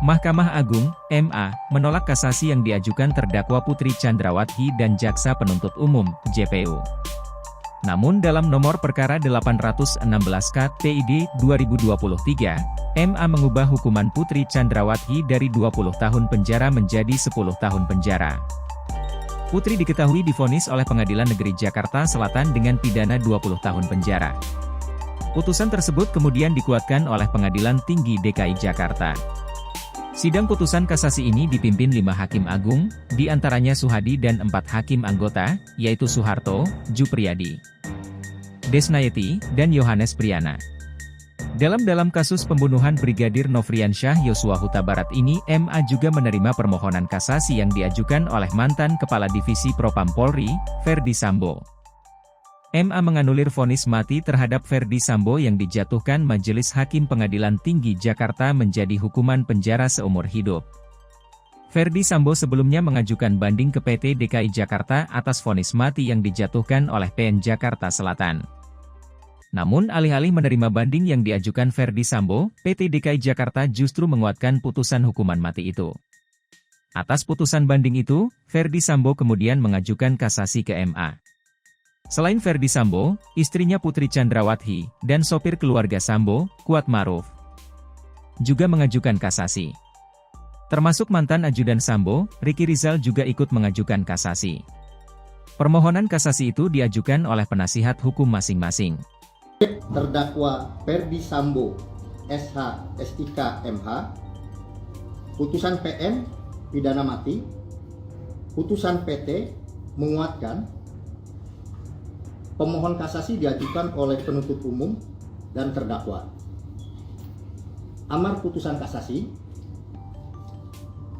Mahkamah Agung, MA, menolak kasasi yang diajukan terdakwa Putri Chandrawati dan Jaksa Penuntut Umum, JPU. Namun dalam nomor perkara 816K PID 2023, MA mengubah hukuman Putri Chandrawati dari 20 tahun penjara menjadi 10 tahun penjara. Putri diketahui divonis oleh Pengadilan Negeri Jakarta Selatan dengan pidana 20 tahun penjara. Putusan tersebut kemudian dikuatkan oleh Pengadilan Tinggi DKI Jakarta. Sidang putusan kasasi ini dipimpin 5 hakim agung, di antaranya Suhadi dan 4 hakim anggota, yaitu Soeharto, Jupriyadi, Desnayeti, dan Yohanes Priyana. Dalam kasus pembunuhan Brigadir Nofriansyah Yosua Huta Barat ini, MA juga menerima permohonan kasasi yang diajukan oleh mantan Kepala Divisi Propam Polri, Verdi Sambo. MA menganulir vonis mati terhadap Verdi Sambo yang dijatuhkan Majelis Hakim Pengadilan Tinggi Jakarta menjadi hukuman penjara seumur hidup. Verdi Sambo sebelumnya mengajukan banding ke PT DKI Jakarta atas vonis mati yang dijatuhkan oleh PN Jakarta Selatan. Namun alih-alih menerima banding yang diajukan Verdi Sambo, PT DKI Jakarta justru menguatkan putusan hukuman mati itu. Atas putusan banding itu, Verdi Sambo kemudian mengajukan kasasi ke MA. Selain Verdi Sambo, istrinya Putri Chandrawati, dan sopir keluarga Sambo, Kuat Maruf, juga mengajukan kasasi. Termasuk mantan ajudan Sambo, Ricky Rizal juga ikut mengajukan kasasi. Permohonan kasasi itu diajukan oleh penasihat hukum masing-masing. Terdakwa Verdi Sambo, SH, SIK, MH, putusan PN, pidana mati, putusan PT, menguatkan. Pemohon kasasi diajukan oleh penuntut umum dan terdakwa. Amar putusan kasasi.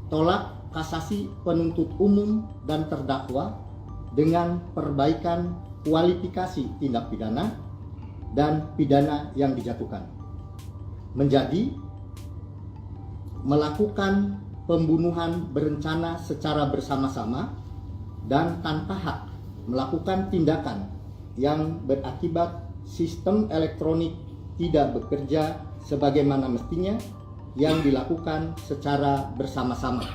Tolak kasasi penuntut umum dan terdakwa dengan perbaikan kualifikasi tindak pidana dan pidana yang dijatuhkan. Menjadi melakukan pembunuhan berencana secara bersama-sama dan tanpa hak melakukan tindakan yang berakibat sistem elektronik tidak bekerja sebagaimana mestinya yang dilakukan secara bersama-sama.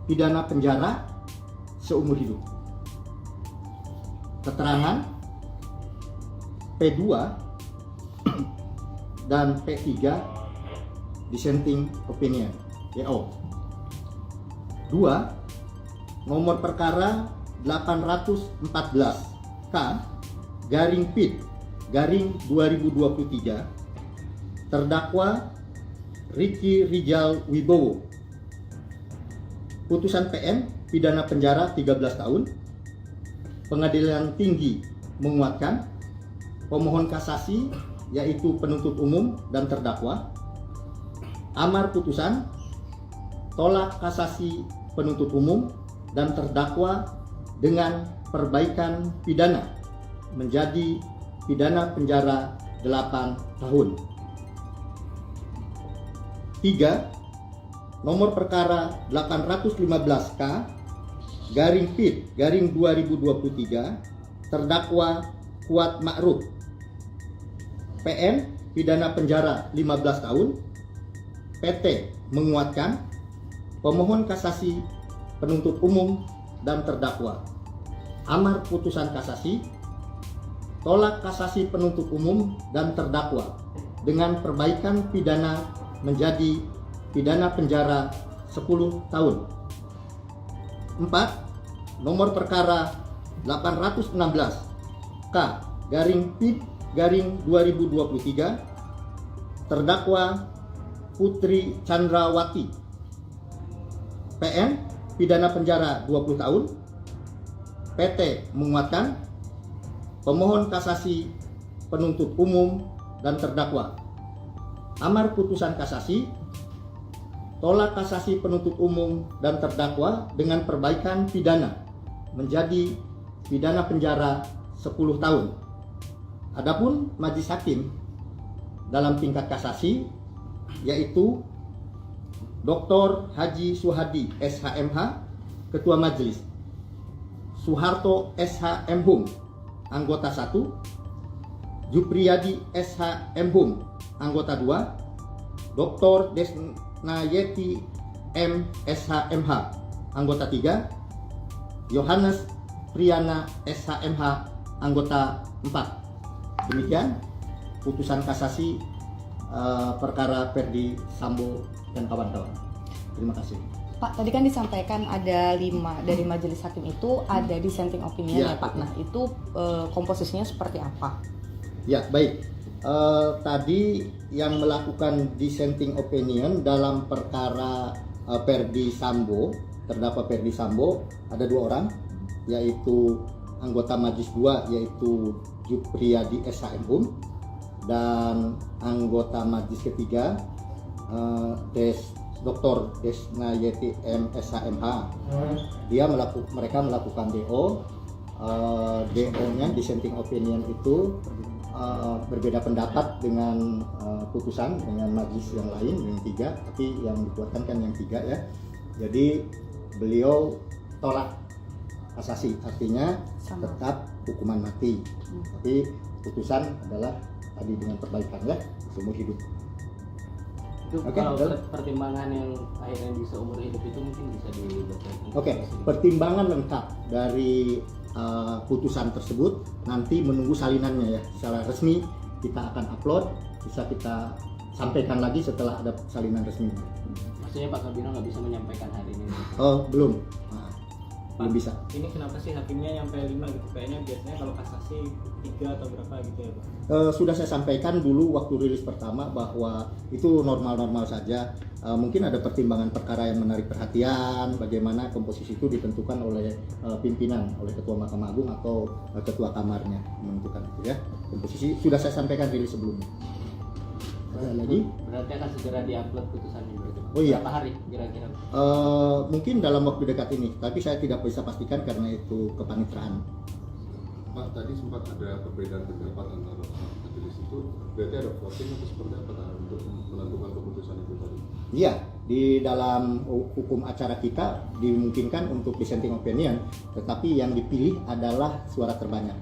Pidana penjara seumur hidup. Keterangan P2 dan P3 dissenting opinion, DO. 2. Nomor perkara 814K garing PID garing 2023, terdakwa Ricky Rizal Wibowo. Putusan PN pidana penjara 13 tahun. Pengadilan Tinggi menguatkan. Pemohon kasasi yaitu penuntut umum dan terdakwa. Amar putusan tolak kasasi penuntut umum dan terdakwa dengan perbaikan pidana menjadi pidana penjara 8 tahun. 3. Nomor perkara 815K garing PID garing 2023, terdakwa Kuat Ma'ruf. PN pidana penjara 15 tahun. PT menguatkan. Pemohon kasasi penuntut umum dan terdakwa. Amar putusan kasasi. Tolak kasasi penuntut umum dan terdakwa dengan perbaikan pidana menjadi pidana penjara 10 tahun. 4. Nomor perkara 816K garing PID garing 2023, terdakwa Putri Chandrawati. PN pidana penjara 20 tahun. PT menguatkan. Pemohon kasasi penuntut umum dan terdakwa. Amar putusan kasasi. Tolak kasasi penuntut umum dan terdakwa dengan perbaikan pidana menjadi pidana penjara 10 tahun. Adapun majelis hakim dalam tingkat kasasi yaitu Dr. Haji Suhadi SHMH, Ketua Majelis, Soeharto SH.M.Hum, anggota 1, Jupriyadi SH.M.Hum, anggota 2, Dr. Desnayeti M. SHMH, anggota 3, Yohanes Priana SHMH, anggota 4. Demikian putusan kasasi perkara Ferdi Sambo dan kawan-kawan. Terima kasih. Pak, tadi kan disampaikan ada 5 dari majelis hakim itu ada dissenting opinion ya Pak. Nah itu komposisinya seperti apa? Ya baik. Tadi yang melakukan dissenting opinion dalam perkara Ferdi Sambo, terdakwa Ferdi Sambo ada 2 orang, yaitu anggota majelis 2 yaitu Jupriyadi SHMH dan anggota majelis ketiga Dr. Desnayeti M. SHMH. Mereka melakukan DO. DO-nya dissenting opinion itu berbeda pendapat dengan putusan dengan majelis yang lain yang 3, tapi yang dikuatkan kan yang 3 ya. Jadi beliau tolak kasasi, artinya tetap hukuman mati. Tapi putusan adalah tadi dengan perbaikan ya, seumur hidup. Itu kalau pertimbangan yang akhirnya bisa umur hidup itu mungkin bisa dibacakan. Pertimbangan lengkap dari putusan tersebut nanti menunggu salinannya ya, secara resmi kita akan upload, bisa kita sampaikan lagi setelah ada salinan resmi. Maksudnya Pak Kabino nggak bisa menyampaikan hari ini? Oh belum, belum bisa. Ini kenapa sih hakimnya nyampe 5 gitu? Kayaknya biasanya kalau kasasi 3 atau berapa gitu ya Pak? Sudah saya sampaikan dulu waktu rilis pertama bahwa itu normal-normal saja. Mungkin ada pertimbangan perkara yang menarik perhatian, bagaimana komposisi itu ditentukan oleh pimpinan, oleh Ketua Mahkamah Agung atau Ketua Kamarnya menentukan itu ya. Komposisi sudah saya sampaikan rilis sebelumnya. Ada lagi? Berarti akan segera diupload putusannya berarti. Oh iya. Berapa hari kira-kira? Mungkin dalam waktu dekat ini, tapi saya tidak bisa pastikan karena itu kepanitraan. Pak, tadi sempat ada perbedaan pendapat antara majelis itu, berarti ada voting atau seperti apa untuk menentukan keputusan itu tadi? Iya, di dalam hukum acara kita dimungkinkan untuk dissenting opinion, tetapi yang dipilih adalah suara terbanyak.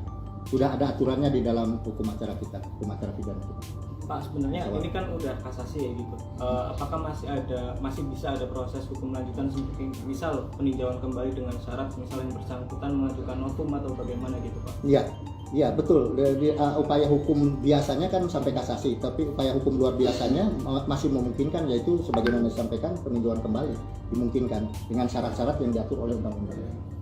Sudah ada aturannya di dalam hukum acara kita, hukum acara pidana kita. Pak, sebenarnya ini kan udah kasasi ya gitu. Apakah masih bisa ada proses hukum lanjutan seperti misal peninjauan kembali dengan syarat misalnya yang bersangkutan mengajukan novum atau bagaimana gitu Pak? Iya betul. Upaya hukum biasanya kan sampai kasasi, tapi upaya hukum luar biasanya masih memungkinkan, yaitu sebagaimana disampaikan peninjauan kembali dimungkinkan dengan syarat-syarat yang diatur oleh undang-undang.